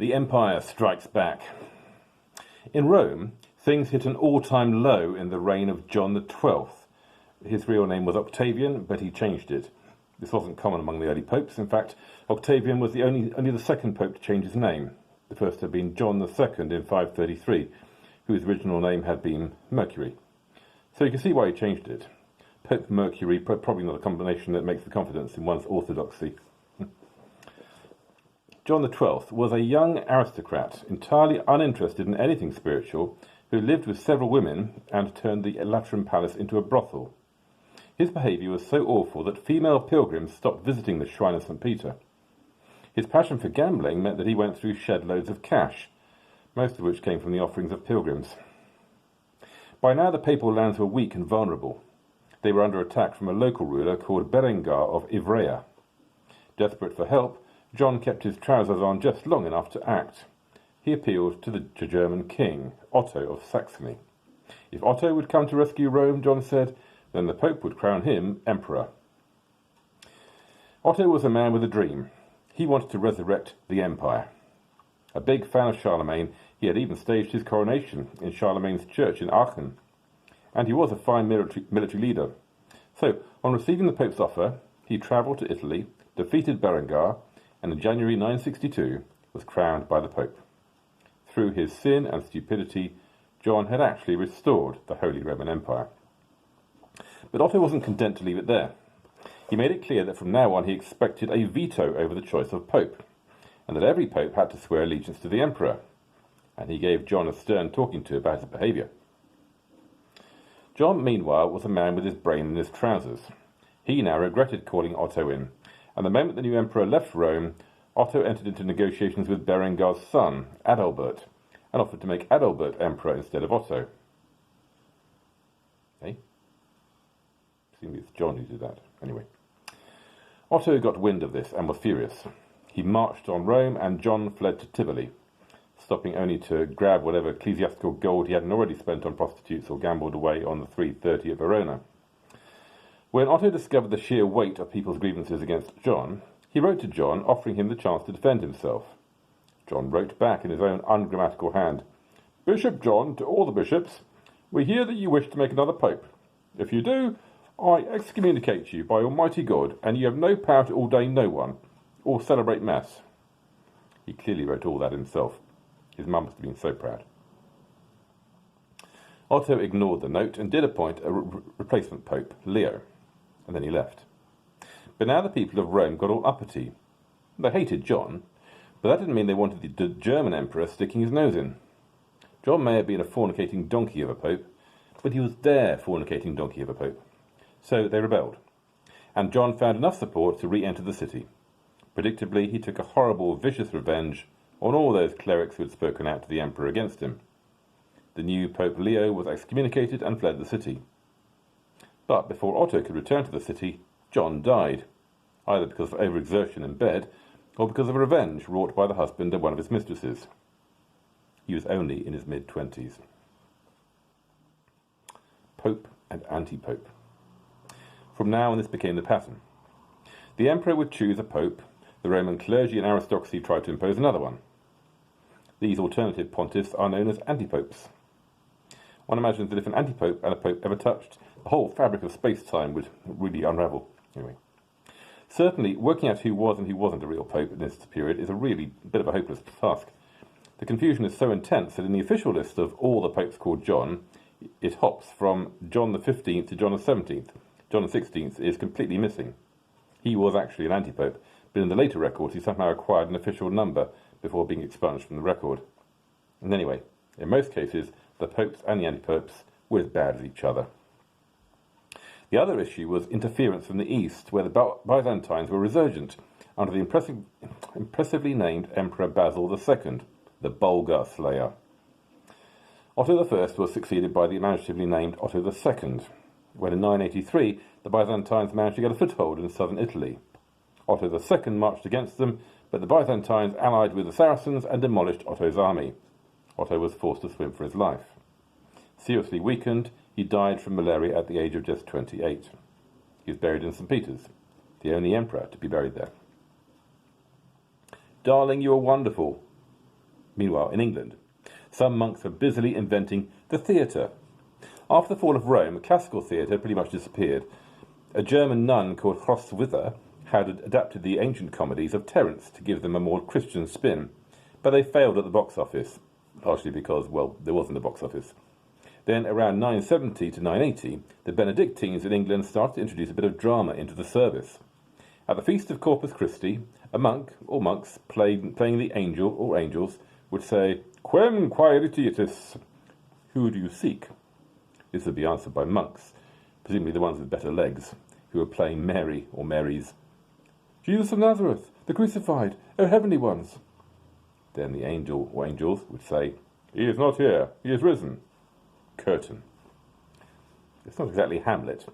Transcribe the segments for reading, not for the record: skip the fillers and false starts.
The Empire strikes back. In Rome, things hit an all-time low in the reign of John XII. His real name was Octavian, but he changed it. This wasn't common among the early popes. In fact, Octavian was only the second pope to change his name. The first had been John II in 533, whose original name had been Mercury. So you can see why he changed it. Pope Mercury, probably not a combination that makes the confidence in one's orthodoxy. John XII was a young aristocrat, entirely uninterested in anything spiritual, who lived with several women and turned the Lateran palace into a brothel. His behaviour was so awful that female pilgrims stopped visiting the shrine of St. Peter. His passion for gambling meant that he went through shed loads of cash, most of which came from the offerings of pilgrims. By now the papal lands were weak and vulnerable. They were under attack from a local ruler called Berengar of Ivrea. Desperate for help, John kept his trousers on just long enough to act. He appealed to the German king, Otto of Saxony. If Otto would come to rescue Rome, John said, then the Pope would crown him emperor. Otto was a man with a dream. He wanted to resurrect the empire. A big fan of Charlemagne, he had even staged his coronation in Charlemagne's church in Aachen. And he was a fine military leader. So, on receiving the Pope's offer, he travelled to Italy, defeated Berengar, and in January 962 was crowned by the Pope. Through his sin and stupidity, John had actually restored the Holy Roman Empire. But Otto wasn't content to leave it there. He made it clear that from now on he expected a veto over the choice of Pope, and that every Pope had to swear allegiance to the Emperor, and he gave John a stern talking to about his behaviour. John, meanwhile, was a man with his brain in his trousers. He now regretted calling Otto in, and the moment the new emperor left Rome, Otto entered into negotiations with Berengar's son, Adalbert, and offered to make Adalbert emperor instead of Otto. Eh? Seems it's John who did that. Anyway. Otto got wind of this and was furious. He marched on Rome, and John fled to Tivoli, stopping only to grab whatever ecclesiastical gold he hadn't already spent on prostitutes or gambled away on the 330 at Verona. When Otto discovered the sheer weight of people's grievances against John, he wrote to John offering him the chance to defend himself. John wrote back in his own ungrammatical hand, "Bishop John, to all the bishops, we hear that you wish to make another pope. If you do, I excommunicate you by Almighty God, and you have no power to ordain no one, or celebrate Mass." He clearly wrote all that himself. His mum must have been so proud. Otto ignored the note and did appoint a replacement pope, Leo, and then he left. But now the people of Rome got all uppity. They hated John, but that didn't mean they wanted the German emperor sticking his nose in. John may have been a fornicating donkey of a pope, but he was their fornicating donkey of a pope. So they rebelled, and John found enough support to re-enter the city. Predictably, he took a horrible, vicious revenge on all those clerics who had spoken out to the emperor against him. The new Pope Leo was excommunicated and fled the city. But before Otto could return to the city, John died, either because of overexertion in bed, or because of revenge wrought by the husband of one of his mistresses. He was only in his mid-20s. Pope and anti-pope. From now on this became the pattern. The emperor would choose a pope, the Roman clergy and aristocracy tried to impose another one. These alternative pontiffs are known as antipopes. One imagines that if an antipope and a pope ever touched, the whole fabric of space-time would really unravel. Anyway, certainly working out who was and who wasn't a real pope in this period is a really bit of a hopeless task. The confusion is so intense that in the official list of all the popes called John, it hops from John the 15th to John the 17th. John the 16th is completely missing. He was actually an antipope, but in the later records he somehow acquired an official number before being expunged from the record. And anyway, in most cases, the popes and the antipopes were as bad as each other. The other issue was interference from the east, where the Byzantines were resurgent under the impressively named Emperor Basil II, the Bulgar Slayer. Otto I was succeeded by the imaginatively named Otto II, when in 983 the Byzantines managed to get a foothold in southern Italy. Otto II marched against them, but the Byzantines allied with the Saracens and demolished Otto's army. Otto was forced to swim for his life. Seriously weakened, he died from malaria at the age of just 28. He was buried in St. Peter's, the only emperor to be buried there. "Darling, you are wonderful," Meanwhile, in England, some monks were busily inventing the theatre. After the fall of Rome, classical theatre pretty much disappeared. A German nun called Hroswitha had adapted the ancient comedies of Terence to give them a more Christian spin, but they failed at the box office, partially because, well, there wasn't a box office. Then, around 970 to 980, the Benedictines in England started to introduce a bit of drama into the service. At the Feast of Corpus Christi, a monk or monks playing the angel or angels would say, "Quem quaerititis?" Who do you seek? This would be answered by monks, presumably the ones with better legs, who were playing Mary or Marys. "Jesus of Nazareth, the crucified, O heavenly ones." Then the angel or angels would say, "He is not here, he is risen." Curtain. It's not exactly Hamlet,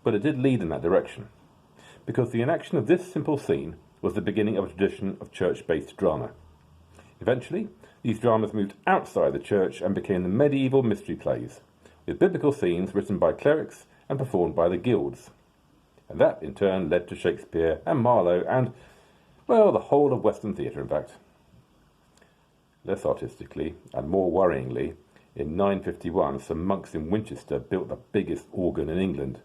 but it did lead in that direction, because the enaction of this simple scene was the beginning of a tradition of church-based drama. Eventually, these dramas moved outside the church and became the medieval mystery plays, with biblical scenes written by clerics and performed by the guilds. And that, in turn, led to Shakespeare and Marlowe and, well, the whole of Western theatre, in fact. Less artistically, and more worryingly, in 951, some monks in Winchester built the biggest organ in England.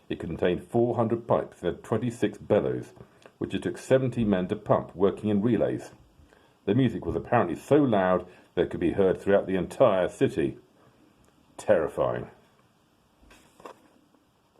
It contained 400 pipes and had 26 bellows, which it took 70 men to pump, working in relays. The music was apparently so loud that it could be heard throughout the entire city. Terrifying.